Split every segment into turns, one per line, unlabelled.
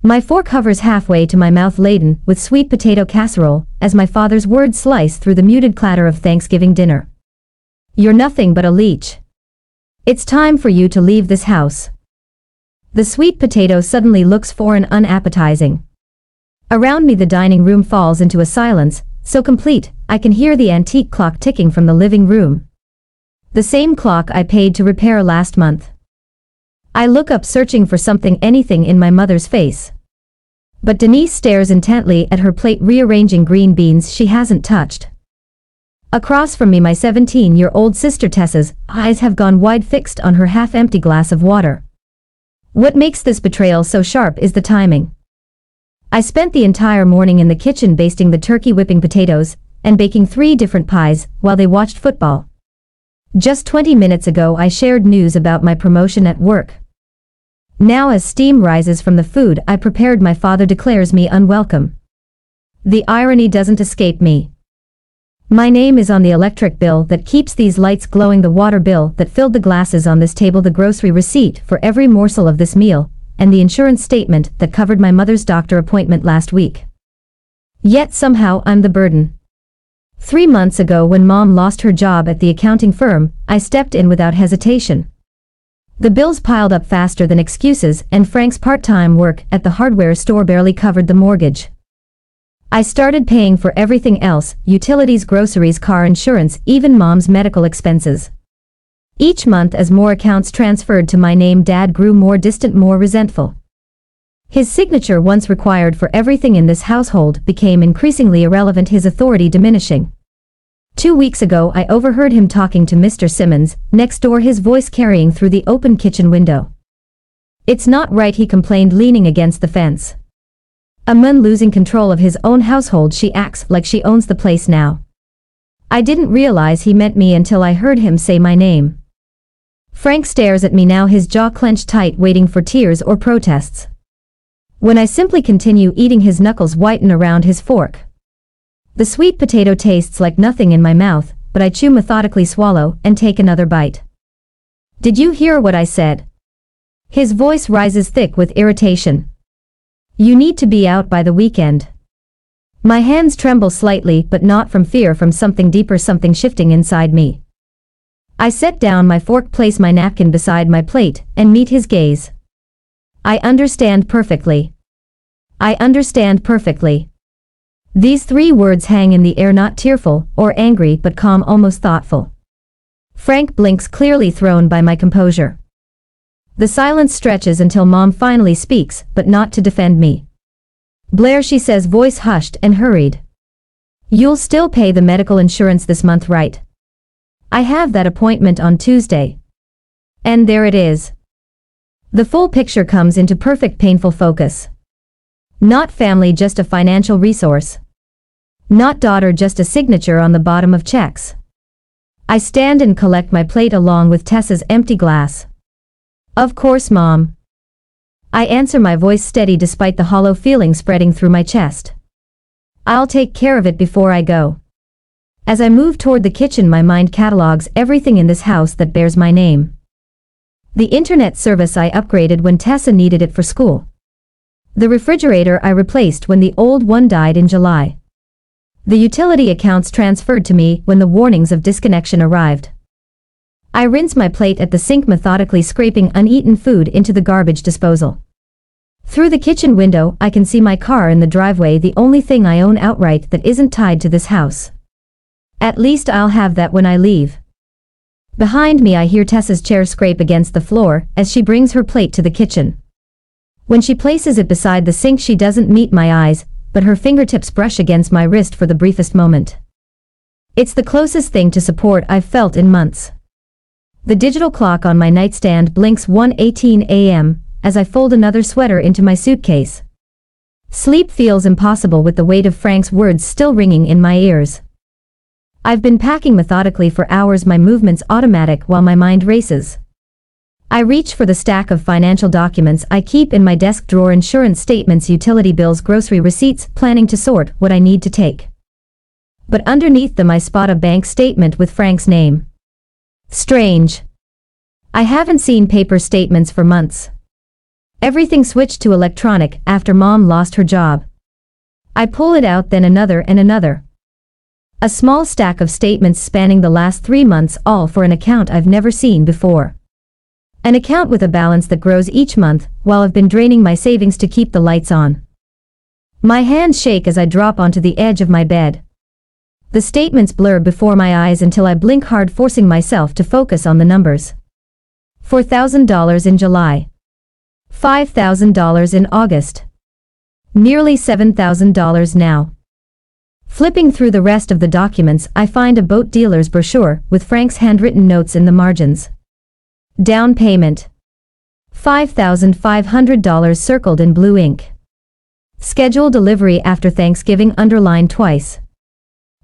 My fork hovers halfway to my mouth laden with sweet potato casserole as my father's words slice through the muted clatter of Thanksgiving dinner. You're nothing but a leech. It's time for you to leave this house. The sweet potato suddenly looks foreign, unappetizing. Around me the dining room falls into a silence, so complete, I can hear the antique clock ticking from the living room. The same clock I paid to repair last month. I look up searching for anything in my mother's face. But Denise stares intently at her plate, rearranging green beans she hasn't touched. Across from me my 17-year-old sister Tessa's eyes have gone wide, fixed on her half-empty glass of water. What makes this betrayal so sharp is the timing. I spent the entire morning in the kitchen basting the turkey, whipping potatoes, and baking 3 different pies while they watched football. Just 20 minutes ago I shared news about my promotion at work. Now as steam rises from the food I prepared, my father declares me unwelcome. The irony doesn't escape me. My name is on the electric bill that keeps these lights glowing, the water bill that filled the glasses on this table, the grocery receipt for every morsel of this meal, and the insurance statement that covered my mother's doctor appointment last week. Yet somehow I'm the burden. 3 months ago, when Mom lost her job at the accounting firm, I stepped in without hesitation. The bills piled up faster than excuses, and Frank's part-time work at the hardware store barely covered the mortgage. I started paying for everything else: utilities, groceries, car insurance, even Mom's medical expenses. Each month, as more accounts transferred to my name, Dad grew more distant, more resentful. His signature, once required for everything in this household, became increasingly irrelevant, his authority diminishing. 2 weeks ago I overheard him talking to Mr. Simmons next door, his voice carrying through the open kitchen window. "It's not right," he complained, leaning against the fence. "A man losing control of his own household. She acts like she owns the place now." I didn't realize he meant me until I heard him say my name. Frank stares at me now, his jaw clenched tight, waiting for tears or protests. When I simply continue eating, his knuckles whiten around his fork. The sweet potato tastes like nothing in my mouth, but I chew methodically, swallow, and take another bite. "Did you hear what I said?" His voice rises thick with irritation. "You need to be out by the weekend." My hands tremble slightly, but not from fear, from something deeper, something shifting inside me. I set down my fork, place my napkin beside my plate, and meet his gaze. "I understand perfectly. I understand perfectly." These 3 words hang in the air, not tearful or angry, but calm, almost thoughtful. Frank blinks, clearly thrown by my composure. The silence stretches until Mom finally speaks, but not to defend me. "Blair," she says, voice hushed and hurried. "You'll still pay the medical insurance this month, right? I have that appointment on Tuesday." And there it is. The full picture comes into perfect, painful focus. Not family, just a financial resource. Not daughter, just a signature on the bottom of checks. I stand and collect my plate along with Tessa's empty glass. "Of course, Mom." I answer, my voice steady despite the hollow feeling spreading through my chest. "I'll take care of it before I go." As I move toward the kitchen, my mind catalogs everything in this house that bears my name. The internet service I upgraded when Tessa needed it for school. The refrigerator I replaced when the old one died in July. The utility accounts transferred to me when the warnings of disconnection arrived. I rinse my plate at the sink, methodically scraping uneaten food into the garbage disposal. Through the kitchen window I can see my car in the driveway, the only thing I own outright that isn't tied to this house. At least I'll have that when I leave. Behind me I hear Tessa's chair scrape against the floor as she brings her plate to the kitchen. When she places it beside the sink, she doesn't meet my eyes, but her fingertips brush against my wrist for the briefest moment. It's the closest thing to support I've felt in months. The digital clock on my nightstand blinks 1:18 a.m. as I fold another sweater into my suitcase. Sleep feels impossible with the weight of Frank's words still ringing in my ears. I've been packing methodically for hours, my movements automatic while my mind races. I reach for the stack of financial documents I keep in my desk drawer: insurance statements, utility bills, grocery receipts, planning to sort what I need to take. But underneath them I spot a bank statement with Frank's name. Strange. I haven't seen paper statements for months. Everything switched to electronic after Mom lost her job. I pull it out, then another and another. A small stack of statements spanning the last 3 months, all for an account I've never seen before. An account with a balance that grows each month, while I've been draining my savings to keep the lights on. My hands shake as I drop onto the edge of my bed. The statements blur before my eyes until I blink hard, forcing myself to focus on the numbers. $4,000 in July. $5,000 in August. Nearly $7,000 now. Flipping through the rest of the documents, I find a boat dealer's brochure with Frank's handwritten notes in the margins. Down payment. $5,500 circled in blue ink. Schedule delivery after Thanksgiving underlined twice.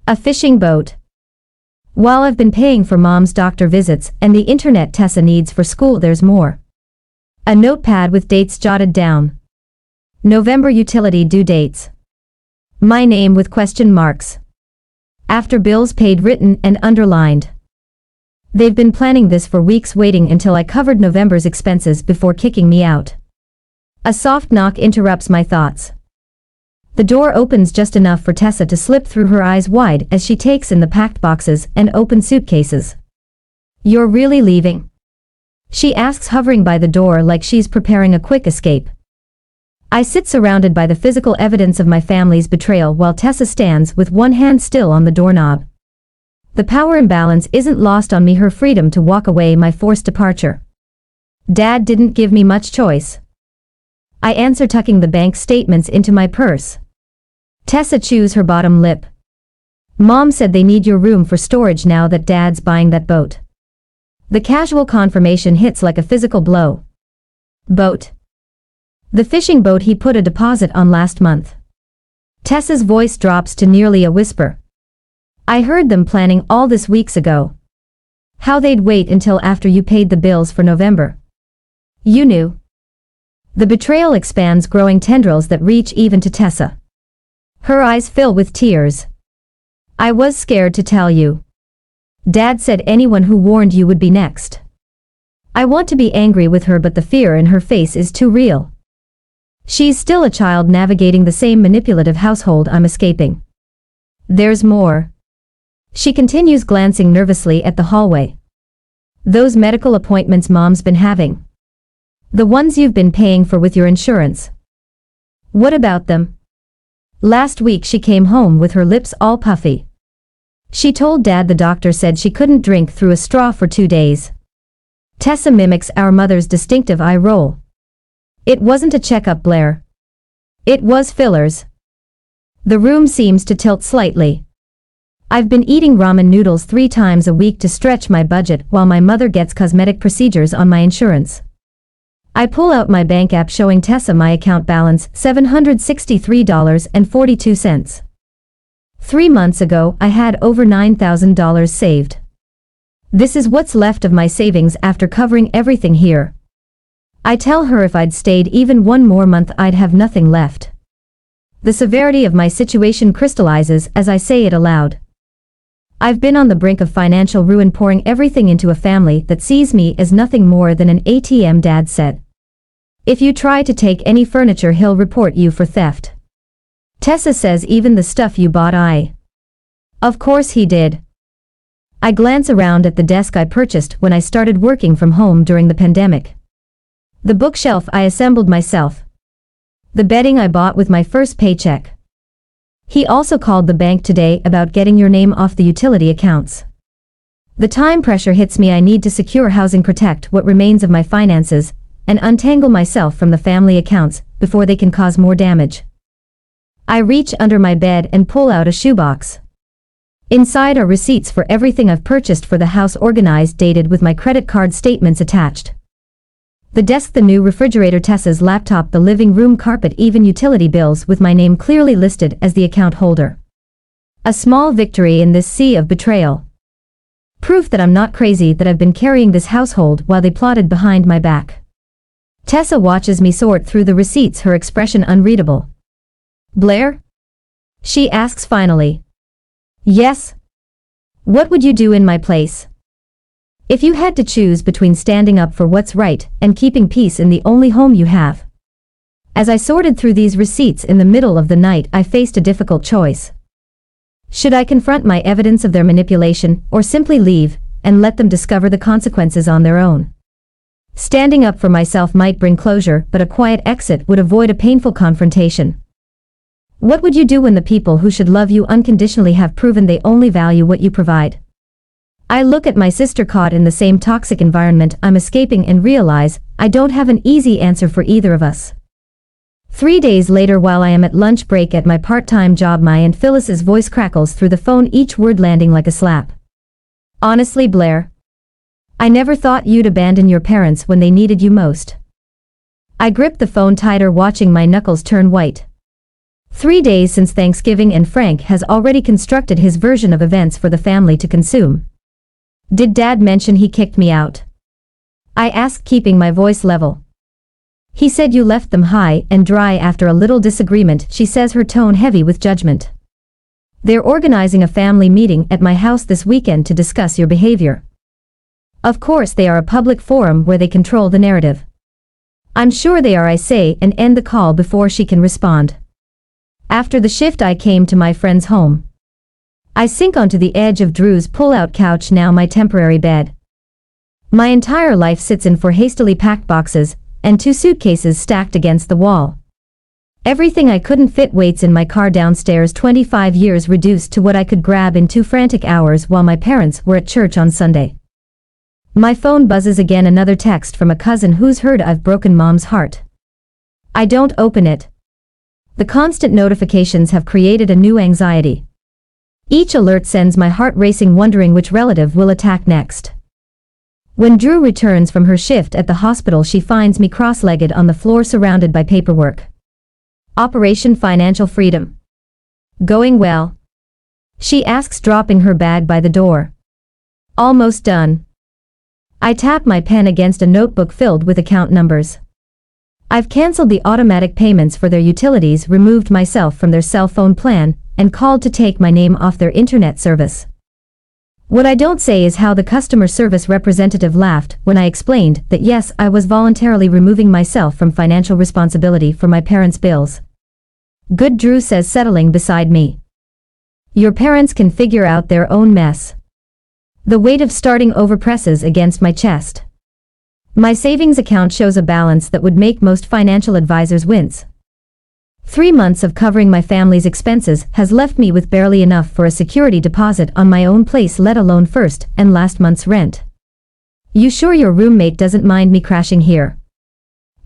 A fishing boat. While I've been paying for Mom's doctor visits and the internet Tessa needs for school, there's more. A notepad with dates jotted down. November utility due dates. My name with question marks. After bills paid written and underlined. They've been planning this for weeks, waiting until I covered November's expenses before kicking me out. A soft knock interrupts my thoughts. The door opens just enough for Tessa to slip through, her eyes wide as she takes in the packed boxes and open suitcases. "You're really leaving?" she asks, hovering by the door like she's preparing a quick escape. I sit surrounded by the physical evidence of my family's betrayal while Tessa stands with one hand still on the doorknob. The power imbalance isn't lost on me, her freedom to walk away, my forced departure. "Dad didn't give me much choice," I answer, tucking the bank statements into my purse. Tessa chews her bottom lip. "Mom said they need your room for storage now that Dad's buying that boat." The casual confirmation hits like a physical blow. "Boat?" "The fishing boat he put a deposit on last month." Tessa's voice drops to nearly a whisper. "I heard them planning all this weeks ago. How they'd wait until after you paid the bills for November. You knew." The betrayal expands, growing tendrils that reach even to Tessa. Her eyes fill with tears. "I was scared to tell you. Dad said anyone who warned you would be next." I want to be angry with her, but the fear in her face is too real. She's still a child navigating the same manipulative household I'm escaping. "There's more," she continues, glancing nervously at the hallway. "Those medical appointments Mom's been having. The ones you've been paying for with your insurance. What about them?" Last week she came home with her lips all puffy. She told Dad the doctor said she couldn't drink through a straw for 2 days. Tessa mimics our mother's distinctive eye roll. "It wasn't a checkup, Blair. It was fillers." The room seems to tilt slightly. I've been eating ramen noodles 3 times a week to stretch my budget while my mother gets cosmetic procedures on my insurance. I pull out my bank app, showing Tessa my account balance, $763.42. 3 months ago, I had over $9,000 saved. This is what's left of my savings after covering everything here. I tell her if I'd stayed even one more month, I'd have nothing left. The severity of my situation crystallizes as I say it aloud. I've been on the brink of financial ruin, pouring everything into a family that sees me as nothing more than an ATM, Dad said. "If you try to take any furniture, he'll report you for theft." Tessa says even the stuff you bought. Of course he did. I glance around at the desk I purchased when I started working from home during the pandemic. The bookshelf I assembled myself. The bedding I bought with my first paycheck. He also called the bank today about getting your name off the utility accounts. The time pressure hits me. I need to secure housing, protect what remains of my finances, and untangle myself from the family accounts before they can cause more damage. I reach under my bed and pull out a shoebox. Inside are receipts for everything I've purchased for the house, organized, dated, with my credit card statements attached. The desk, the new refrigerator, Tessa's laptop, the living room carpet, even utility bills with my name clearly listed as the account holder. A small victory in this sea of betrayal. Proof that I'm not crazy, that I've been carrying this household while they plotted behind my back. Tessa watches me sort through the receipts, her expression unreadable. "Blair?" she asks finally. "Yes? What would you do in my place? If you had to choose between standing up for what's right and keeping peace in the only home you have?" As I sorted through these receipts in the middle of the night, I faced a difficult choice. Should I confront my evidence of their manipulation, or simply leave and let them discover the consequences on their own? Standing up for myself might bring closure, but a quiet exit would avoid a painful confrontation. What would you do when the people who should love you unconditionally have proven they only value what you provide? I look at my sister caught in the same toxic environment I'm escaping and realize I don't have an easy answer for either of us. 3 days later, while I am at lunch break at my part-time job, my Aunt Phyllis's voice crackles through the phone, each word landing like a slap. Honestly, Blair, I never thought you'd abandon your parents when they needed you most. I gripped the phone tighter, watching my knuckles turn white. 3 days since Thanksgiving, and Frank has already constructed his version of events for the family to consume. Did Dad mention he kicked me out? I asked, keeping my voice level. He said you left them high and dry after a little disagreement, she says, her tone heavy with judgment. They're organizing a family meeting at my house this weekend to discuss your behavior. Of course they are, a public forum where they control the narrative. I'm sure they are, I say, and end the call before she can respond. After the shift, I came to my friend's home. I sink onto the edge of Drew's pull-out couch, now my temporary bed. My entire life sits in 4 hastily packed boxes, and 2 suitcases stacked against the wall. Everything I couldn't fit waits in my car downstairs, 25 years reduced to what I could grab in 2 frantic hours while my parents were at church on Sunday. My phone buzzes again, another text from a cousin who's heard I've broken Mom's heart. I don't open it. The constant notifications have created a new anxiety. Each alert sends my heart racing, wondering which relative will attack next. When Drew returns from her shift at the hospital, she finds me cross-legged on the floor, surrounded by paperwork. Operation Financial Freedom. Going well? She asks, dropping her bag by the door. Almost done. I tap my pen against a notebook filled with account numbers. I've cancelled the automatic payments for their utilities, removed myself from their cell phone plan, and called to take my name off their internet service. What I don't say is how the customer service representative laughed when I explained that yes, I was voluntarily removing myself from financial responsibility for my parents' bills. Good, Drew says, settling beside me. Your parents can figure out their own mess. The weight of starting over presses against my chest. My savings account shows a balance that would make most financial advisors wince. 3 months of covering my family's expenses has left me with barely enough for a security deposit on my own place, let alone first and last month's rent. You sure your roommate doesn't mind me crashing here?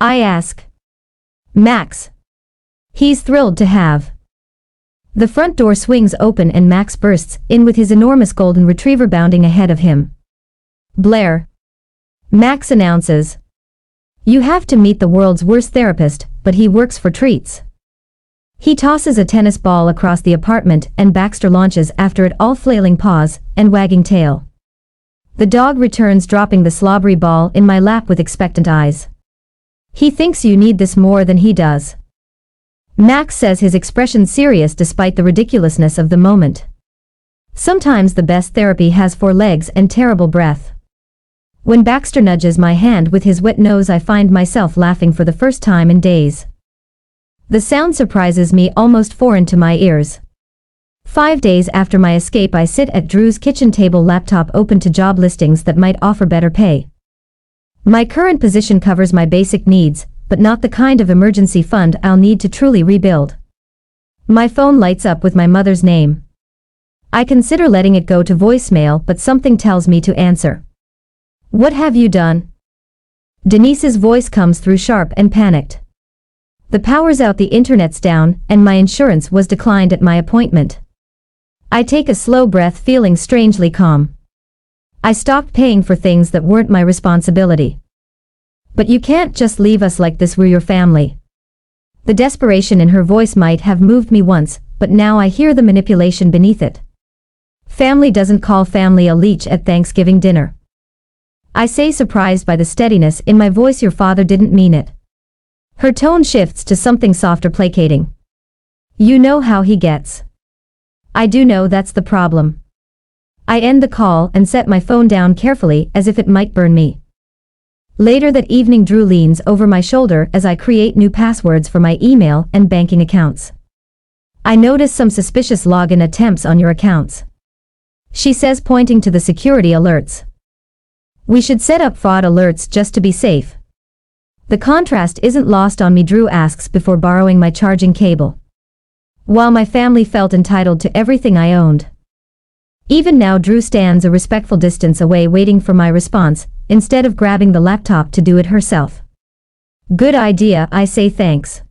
I ask. Max. He's thrilled to have. The front door swings open and Max bursts in with his enormous golden retriever bounding ahead of him. Blair. Max announces. You have to meet the world's worst therapist, but he works for treats. He tosses a tennis ball across the apartment and Baxter launches after it, all flailing paws and wagging tail. The dog returns, dropping the slobbery ball in my lap with expectant eyes. He thinks you need this more than he does. Max says, his expression serious despite the ridiculousness of the moment. Sometimes the best therapy has 4 legs and terrible breath. When Baxter nudges my hand with his wet nose, I find myself laughing for the first time in days. The sound surprises me, almost foreign to my ears. 5 days after my escape, I sit at Drew's kitchen table, laptop open to job listings that might offer better pay. My current position covers my basic needs, but not the kind of emergency fund I'll need to truly rebuild. My phone lights up with my mother's name. I consider letting it go to voicemail, but something tells me to answer. What have you done? Denise's voice comes through, sharp and panicked. The power's out, the internet's down, and my insurance was declined at my appointment. I take a slow breath, feeling strangely calm. I stopped paying for things that weren't my responsibility. But you can't just leave us like this, we're your family. The desperation in her voice might have moved me once, but now I hear the manipulation beneath it. Family doesn't call family a Leech at Thanksgiving dinner. I say, surprised by the steadiness in my voice. Your father didn't mean it. Her tone shifts to something softer, placating. You know how he gets. I do know, that's the problem. I end the call and set my phone down carefully, as if it might burn me. Later that evening, Drew leans over my shoulder as I create new passwords for my email and banking accounts. I notice some suspicious login attempts on your accounts, she says, pointing to the security alerts. We should set up fraud alerts just to be safe. The contrast isn't lost on me, Drew asks before borrowing my charging cable. While my family felt entitled to everything I owned. Even now, Drew stands a respectful distance away, waiting for my response, instead of grabbing the laptop to do it herself. Good idea, I say, thanks.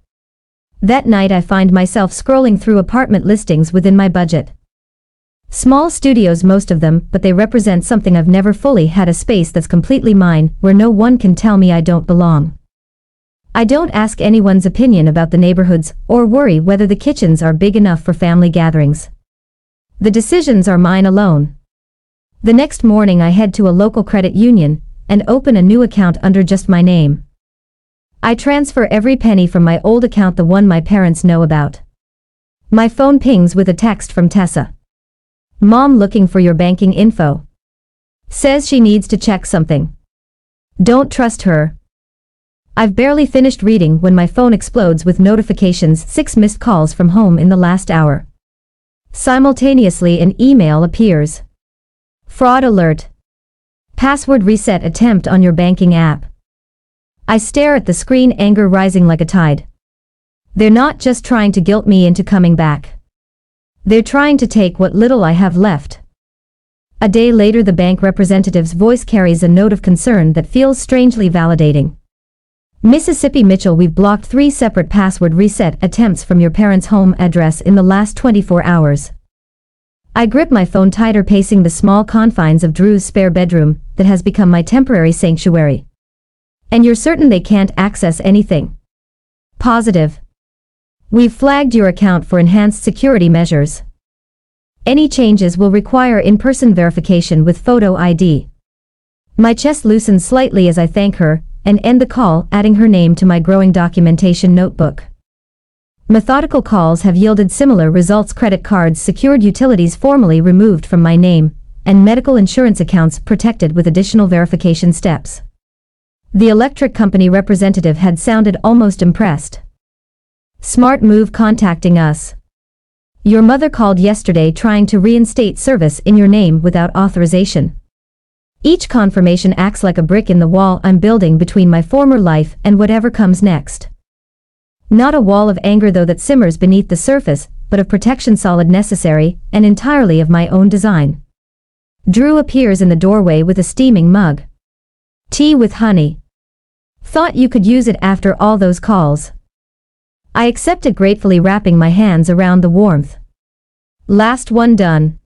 That night I find myself scrolling through apartment listings within my budget. Small studios, most of them, but they represent something I've never fully had, a space that's completely mine, where no one can tell me I don't belong. I don't ask anyone's opinion about the neighborhoods, or worry whether the kitchens are big enough for family gatherings. The decisions are mine alone. The next morning I head to a local credit union, and open a new account under just my name. I transfer every penny from my old account, the one my parents know about. My phone pings with a text from Tessa. Mom looking for your banking info. Says she needs to check something. Don't trust her. I've barely finished reading when my phone explodes with notifications, 6 missed calls from home in the last hour. Simultaneously an email appears. Fraud alert. Password reset attempt on your banking app. I stare at the screen, anger rising like a tide. They're not just trying to guilt me into coming back. They're trying to take what little I have left. A day later, the bank representative's voice carries a note of concern that feels strangely validating. Mississippi Mitchell, we've blocked 3 separate password reset attempts from your parents' home address in the last 24 hours. I grip my phone tighter, pacing the small confines of Drew's spare bedroom that has become my temporary sanctuary. And you're certain they can't access anything? Positive. We've flagged your account for enhanced security measures. Any changes will require in-person verification with photo ID. My chest loosens slightly as I thank her, and end the call, adding her name to my growing documentation notebook. Methodical calls have yielded similar results: credit cards secured, utilities formally removed from my name, and medical insurance accounts protected with additional verification steps. The electric company representative had sounded almost impressed. Smart move contacting us. Your mother called yesterday trying to reinstate service in your name without authorization. Each confirmation acts like a brick in the wall I'm building between my former life and whatever comes next. Not a wall of anger though that simmers beneath the surface, but of protection, solid, necessary, and entirely of my own design. Drew appears in the doorway with a steaming mug. Tea with honey. Thought you could use it after all those calls. I accepted gratefully, wrapping my hands around the warmth. Last one done.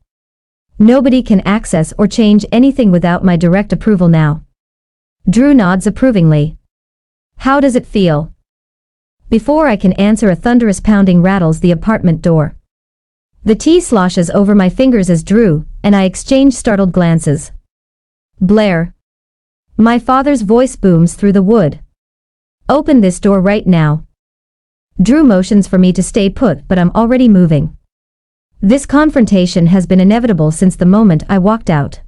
Nobody can access or change anything without my direct approval now. Drew nods approvingly. How does it feel? Before I can answer, a thunderous pounding rattles the apartment door. The tea sloshes over my fingers as Drew and I exchange startled glances. Blair. My father's voice booms through the wood. Open this door right now. Drew motions for me to stay put, but I'm already moving. This confrontation has been inevitable since the moment I walked out.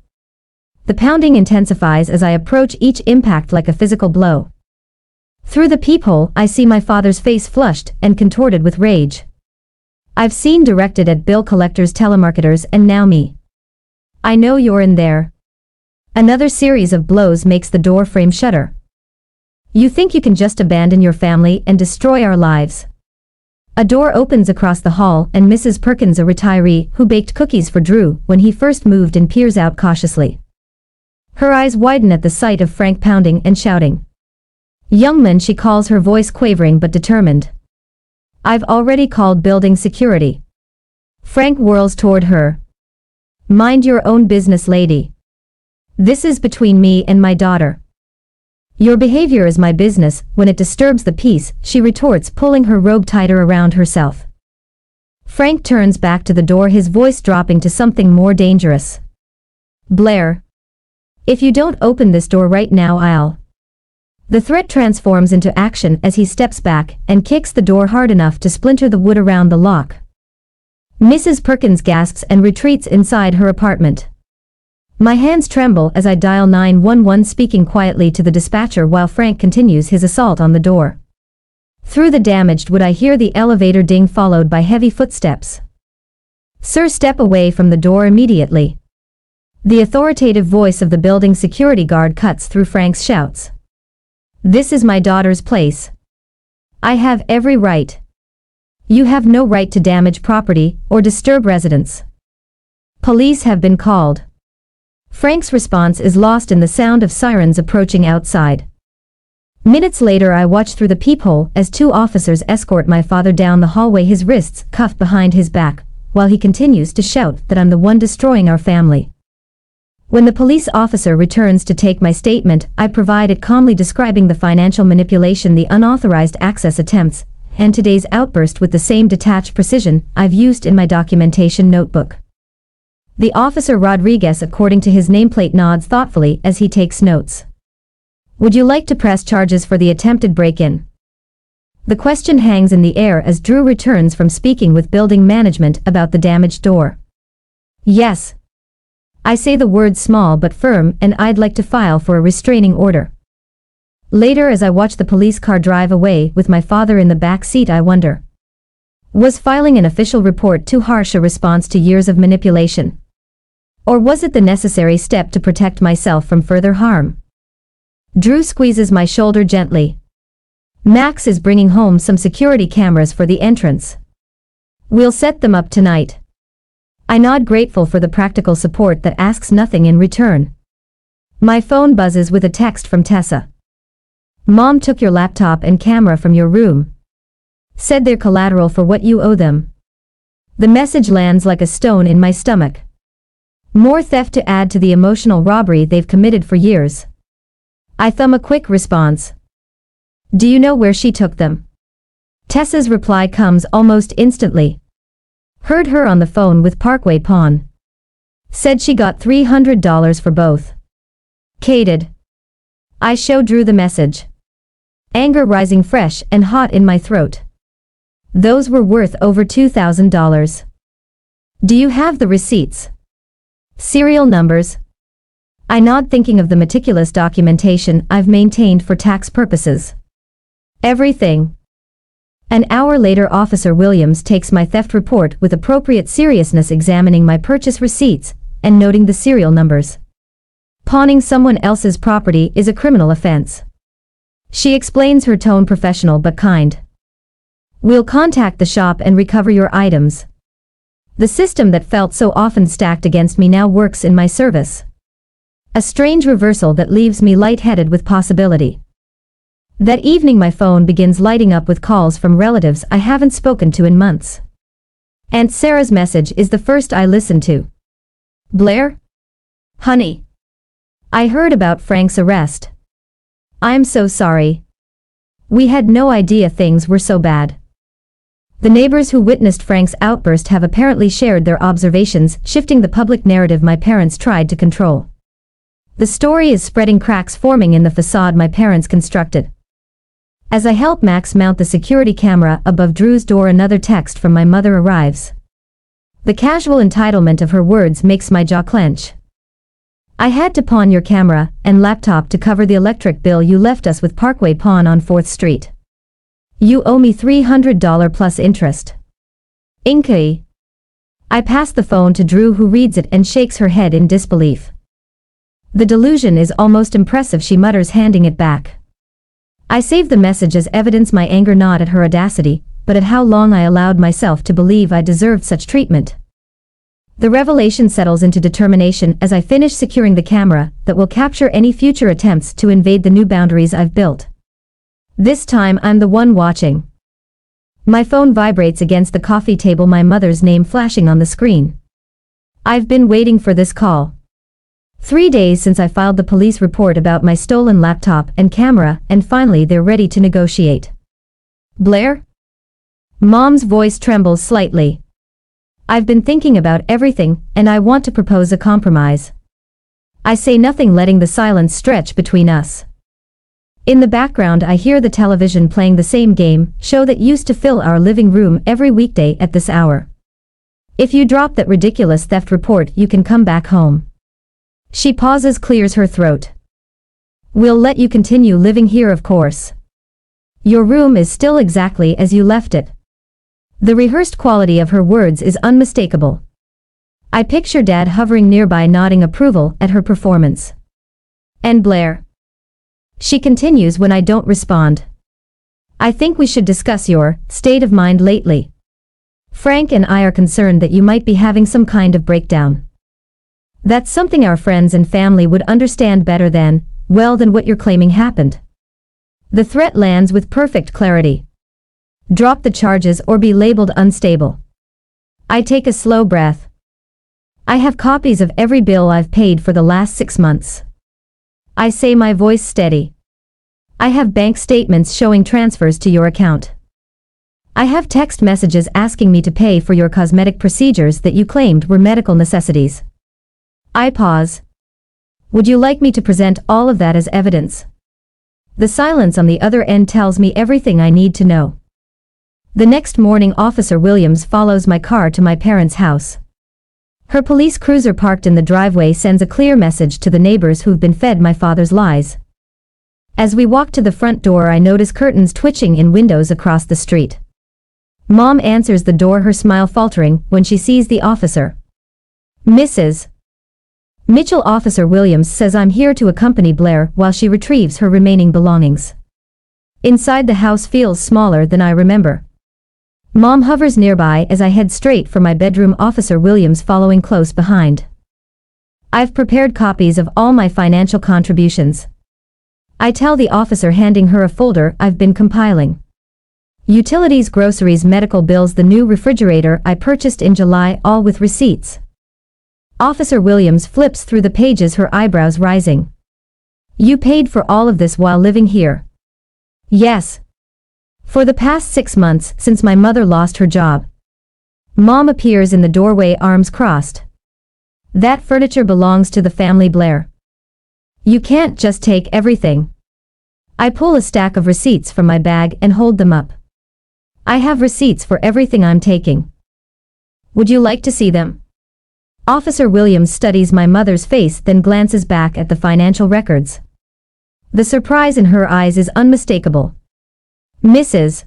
The pounding intensifies as I approach, each impact like a physical blow. Through the peephole, I see my father's face, flushed and contorted with rage. I've seen directed at bill collectors, telemarketers, and now me. I know you're in there. Another series of blows makes the door frame shudder. You think you can just abandon your family and destroy our lives? A door opens across the hall and Mrs. Perkins, a retiree who baked cookies for Drew when he first moved in, peers out cautiously. Her eyes widen at the sight of Frank pounding and shouting. Young man, she calls, her voice quavering but determined. I've already called building security. Frank whirls toward her. Mind your own business, lady. This is between me and my daughter. Your behavior is my business when it disturbs the peace, she retorts, pulling her robe tighter around herself. Frank turns back to the door, his voice dropping to something more dangerous. Blair. If you don't open this door right now, I'll. The threat transforms into action as he steps back and kicks the door hard enough to splinter the wood around the lock. Mrs. Perkins gasps and retreats inside her apartment. My hands tremble as I dial 911, speaking quietly to the dispatcher while Frank continues his assault on the door. Through the damaged wood I hear the elevator ding, followed by heavy footsteps. "Sir, step away from the door immediately." The authoritative voice of the building security guard cuts through Frank's shouts. "This is my daughter's place. I have every right. You have no right to damage property or disturb residents. Police have been called." Frank's response is lost in the sound of sirens approaching outside. Minutes later I watch through the peephole as two officers escort my father down the hallway, his wrists cuffed behind his back, while he continues to shout that I'm the one destroying our family. When the police officer returns to take my statement, I provide it, calmly describing the financial manipulation, the unauthorized access attempts, and today's outburst with the same detached precision I've used in my documentation notebook. The officer Rodriguez, according to his nameplate, nods thoughtfully as he takes notes. "Would you like to press charges for the attempted break-in?" The question hangs in the air as Drew returns from speaking with building management about the damaged door. "Yes." I say, the words small but firm, "and I'd like to file for a restraining order." Later, as I watch the police car drive away with my father in the back seat, I wonder, was filing an official report too harsh a response to years of manipulation? Or was it the necessary step to protect myself from further harm? Drew squeezes my shoulder gently. "Max is bringing home some security cameras for the entrance. We'll set them up tonight." I nod, grateful for the practical support that asks nothing in return. My phone buzzes with a text from Tessa. "Mom took your laptop and camera from your room. Said they're collateral for what you owe them." The message lands like a stone in my stomach. More theft to add to the emotional robbery they've committed for years. I thumb a quick response. "Do you know where she took them?" Tessa's reply comes almost instantly. "Heard her on the phone with Parkway Pawn. Said she got $300 for both." Cated. I show Drew the message. Anger rising fresh and hot in my throat. "Those were worth over $2,000. Do you have the receipts? Serial numbers?" I nod, thinking of the meticulous documentation I've maintained for tax purposes. "Everything." An hour later, Officer Williams takes my theft report with appropriate seriousness, examining my purchase receipts and noting the serial numbers. Pawning someone else's property is a criminal offense. She explains, her tone professional but kind. "We'll contact the shop and recover your items." The system that felt so often stacked against me now works in my service. A strange reversal that leaves me lightheaded with possibility. That evening my phone begins lighting up with calls from relatives I haven't spoken to in months. Aunt Sarah's message is the first I listen to. "Blair? Honey. I heard about Frank's arrest. I'm so sorry. We had no idea things were so bad." The neighbors who witnessed Frank's outburst have apparently shared their observations, shifting the public narrative my parents tried to control. The story is spreading, cracks forming in the facade my parents constructed. As I help Max mount the security camera above Drew's door, another text from my mother arrives. The casual entitlement of her words makes my jaw clench. "I had to pawn your camera and laptop to cover the electric bill you left us with Parkway Pawn on 4th Street. You owe me $300 plus interest." Inky. I pass the phone to Drew, who reads it and shakes her head in disbelief. "The delusion is almost impressive," she mutters, handing it back. I save the message as evidence my anger, not at her audacity, but at how long I allowed myself to believe I deserved such treatment. The revelation settles into determination as I finish securing the camera that will capture any future attempts to invade the new boundaries I've built. This time I'm the one watching. My phone vibrates against the coffee table, my mother's name flashing on the screen. I've been waiting for this call. 3 days since I filed the police report about my stolen laptop and camera, and finally they're ready to negotiate. "Blair?" Mom's voice trembles slightly. "I've been thinking about everything, and I want to propose a compromise." I say nothing, letting the silence stretch between us. In the background I hear the television playing the same game show that used to fill our living room every weekday at this hour. "If you drop that ridiculous theft report, you can come back home." She pauses, clears her throat. We'll let you continue living here, of course. Your room is still exactly as you left it. The rehearsed quality of her words is unmistakable. I picture Dad hovering nearby, nodding approval at her performance. And Blair? She continues when I don't respond. I think we should discuss your state of mind lately. Frank and I are concerned that you might be having some kind of breakdown. That's something our friends and family would understand better than what you're claiming happened. The threat lands with perfect clarity. Drop the charges or be labeled unstable. I take a slow breath. I have copies of every bill I've paid for the last 6 months. I say, my voice steady. I have bank statements showing transfers to your account. I have text messages asking me to pay for your cosmetic procedures that you claimed were medical necessities. I pause. Would you like me to present all of that as evidence? The silence on the other end tells me everything I need to know. The next morning, Officer Williams follows my car to my parents' house. Her police cruiser parked in the driveway sends a clear message to the neighbors who've been fed my father's lies. As we walk to the front door, I notice curtains twitching in windows across the street. Mom answers the door, her smile faltering when she sees the officer. Mrs. Mitchell. Officer Williams says I'm here to accompany Blair while she retrieves her remaining belongings. Inside, the house feels smaller than I remember. Mom hovers nearby as I head straight for my bedroom, Officer Williams following close behind. I've prepared copies of all my financial contributions. I tell the officer, handing her a folder I've been compiling. Utilities, groceries, medical bills, the new refrigerator I purchased in July, all with receipts. Officer Williams flips through the pages, her eyebrows rising. You paid for all of this while living here? Yes. For the past 6 months, since my mother lost her job. Mom appears in the doorway, arms crossed. That furniture belongs to the family, Blair. You can't just take everything. I pull a stack of receipts from my bag and hold them up. I have receipts for everything I'm taking. Would you like to see them? Officer Williams studies my mother's face, then glances back at the financial records. The surprise in her eyes is unmistakable. Mrs.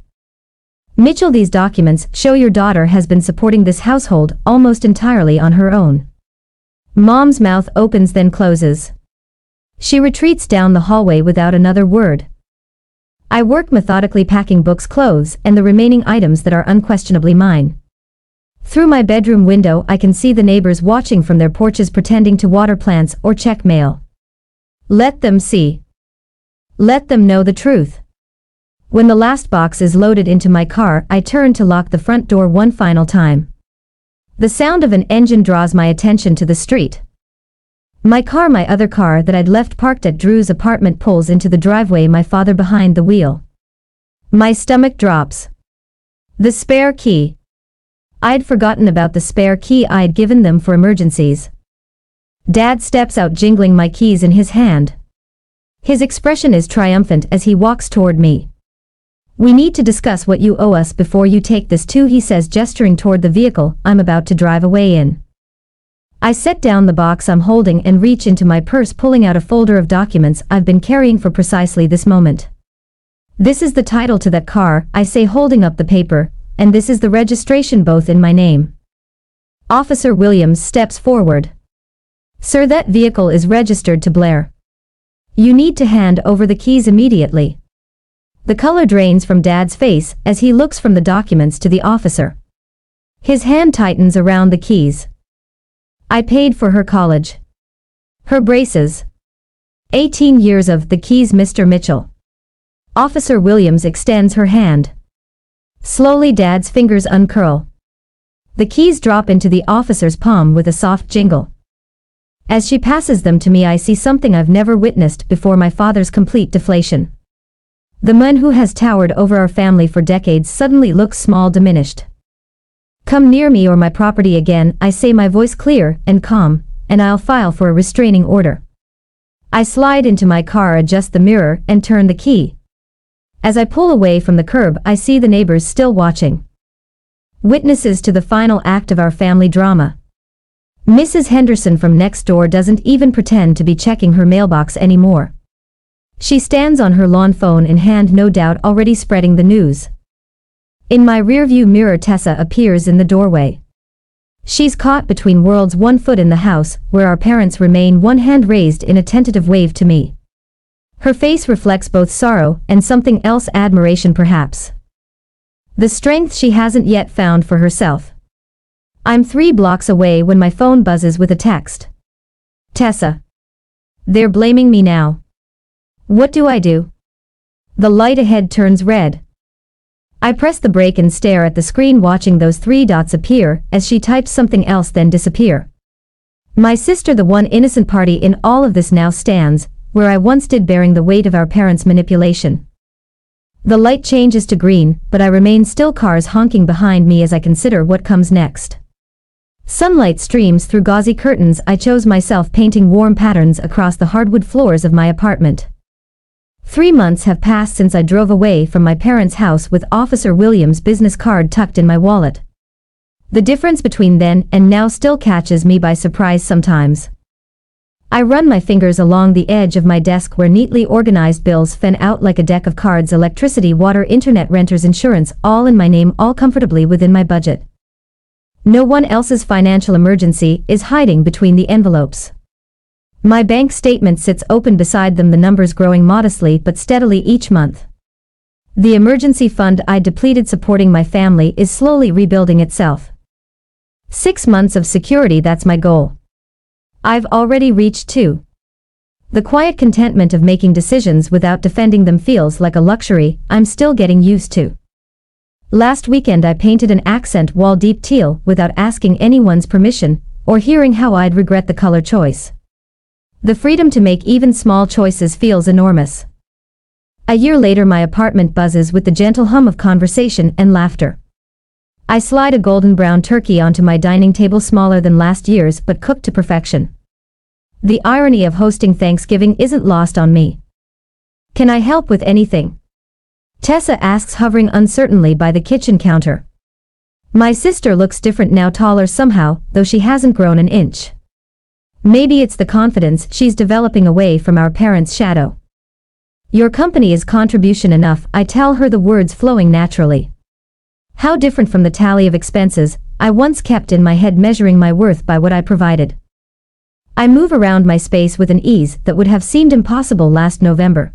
Mitchell, these documents show your daughter has been supporting this household almost entirely on her own. Mom's mouth opens then closes. She retreats down the hallway without another word. I work methodically, packing books, clothes, and the remaining items that are unquestionably mine. Through my bedroom window, I can see the neighbors watching from their porches, pretending to water plants or check mail. Let them see. Let them know the truth. When the last box is loaded into my car, I turn to lock the front door one final time. The sound of an engine draws my attention to the street. My other car that I'd left parked at Drew's apartment, pulls into the driveway, my father behind the wheel. My stomach drops. The spare key. I'd forgotten about the spare key I'd given them for emergencies. Dad steps out, jingling my keys in his hand. His expression is triumphant as he walks toward me. We need to discuss what you owe us before you take this too, he says, gesturing toward the vehicle I'm about to drive away in. I set down the box I'm holding and reach into my purse, pulling out a folder of documents I've been carrying for precisely this moment. This is the title to that car, I say, holding up the paper, and this is the registration, both in my name. Officer Williams steps forward. Sir, that vehicle is registered to Blair. You need to hand over the keys immediately. The color drains from Dad's face as he looks from the documents to the officer. His hand tightens around the keys. I paid for her college. Her braces. 18 years of the keys, Mr. Mitchell. Officer Williams extends her hand. Slowly, Dad's fingers uncurl. The keys drop into the officer's palm with a soft jingle. As she passes them to me, I see something I've never witnessed before: my father's complete deflation. The man who has towered over our family for decades suddenly looks small, diminished. Come near me or my property again, I say, my voice clear and calm, and I'll file for a restraining order. I slide into my car, adjust the mirror, and turn the key. As I pull away from the curb, I see the neighbors still watching. Witnesses to the final act of our family drama. Mrs. Henderson from next door doesn't even pretend to be checking her mailbox anymore. She stands on her lawn, phone in hand, no doubt already spreading the news. In my rearview mirror, Tessa appears in the doorway. She's caught between worlds, one foot in the house, where our parents remain, one hand raised in a tentative wave to me. Her face reflects both sorrow and something else, admiration perhaps. The strength she hasn't yet found for herself. I'm 3 blocks away when my phone buzzes with a text. Tessa. They're blaming me now. What do I do? The light ahead turns red. I press the brake and stare at the screen, watching those 3 dots appear as she types something else, then disappear. My sister, the one innocent party in all of this, now stands where I once did, bearing the weight of our parents' manipulation. The light changes to green, but I remain still, cars honking behind me as I consider what comes next. Sunlight streams through gauzy curtains I chose myself, painting warm patterns across the hardwood floors of my apartment. 3 months have passed since I drove away from my parents' house with Officer Williams' business card tucked in my wallet. The difference between then and now still catches me by surprise sometimes. I run my fingers along the edge of my desk where neatly organized bills fan out like a deck of cards: electricity, water, internet, renters, insurance, all in my name, all comfortably within my budget. No one else's financial emergency is hiding between the envelopes. My bank statement sits open beside them, the numbers growing modestly but steadily each month. The emergency fund I depleted supporting my family is slowly rebuilding itself. 6 months of security, that's my goal. I've already reached 2. The quiet contentment of making decisions without defending them feels like a luxury I'm still getting used to. Last weekend I painted an accent wall deep teal without asking anyone's permission or hearing how I'd regret the color choice. The freedom to make even small choices feels enormous. A year later my apartment buzzes with the gentle hum of conversation and laughter. I slide a golden brown turkey onto my dining table, smaller than last year's but cooked to perfection. The irony of hosting Thanksgiving isn't lost on me. Can I help with anything? Tessa asks, hovering uncertainly by the kitchen counter. My sister looks different now, taller somehow, though she hasn't grown an inch. Maybe it's the confidence she's developing away from our parents' shadow. Your company is contribution enough, I tell her, the words flowing naturally. How different from the tally of expenses I once kept in my head, measuring my worth by what I provided. I move around my space with an ease that would have seemed impossible last November.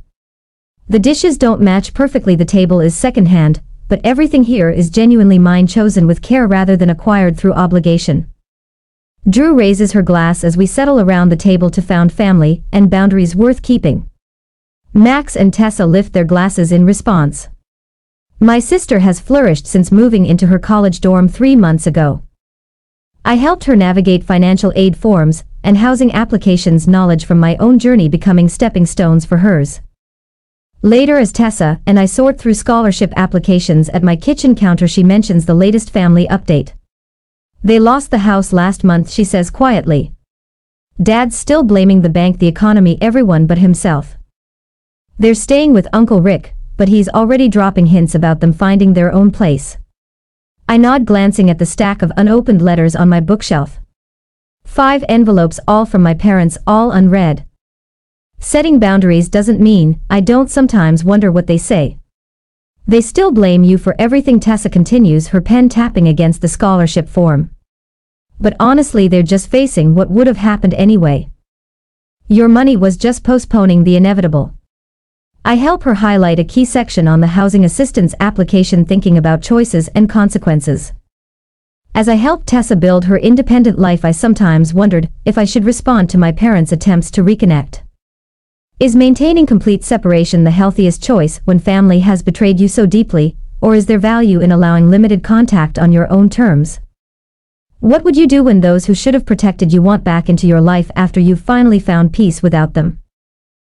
The dishes don't match perfectly, the table is secondhand, but everything here is genuinely mine, chosen with care rather than acquired through obligation. Drew raises her glass as we settle around the table to found family and boundaries worth keeping. Max and Tessa lift their glasses in response. My sister has flourished since moving into her college dorm 3 months ago. I helped her navigate financial aid forms and housing applications, knowledge from my own journey becoming stepping stones for hers. Later, as Tessa and I sort through scholarship applications at my kitchen counter, she mentions the latest family update. They lost the house last month, she says quietly. Dad's still blaming the bank, the economy, everyone but himself. They're staying with Uncle Rick, but he's already dropping hints about them finding their own place. I nod, glancing at the stack of unopened letters on my bookshelf. 5 envelopes, all from my parents, all unread. Setting boundaries doesn't mean I don't sometimes wonder what they say. They still blame you for everything, Tessa continues, her pen tapping against the scholarship form. But honestly, they're just facing what would have happened anyway. Your money was just postponing the inevitable. I help her highlight a key section on the housing assistance application, thinking about choices and consequences. As I helped Tessa build her independent life, I sometimes wondered if I should respond to my parents' attempts to reconnect. Is maintaining complete separation the healthiest choice when family has betrayed you so deeply, or is there value in allowing limited contact on your own terms? What would you do when those who should have protected you want back into your life after you've finally found peace without them?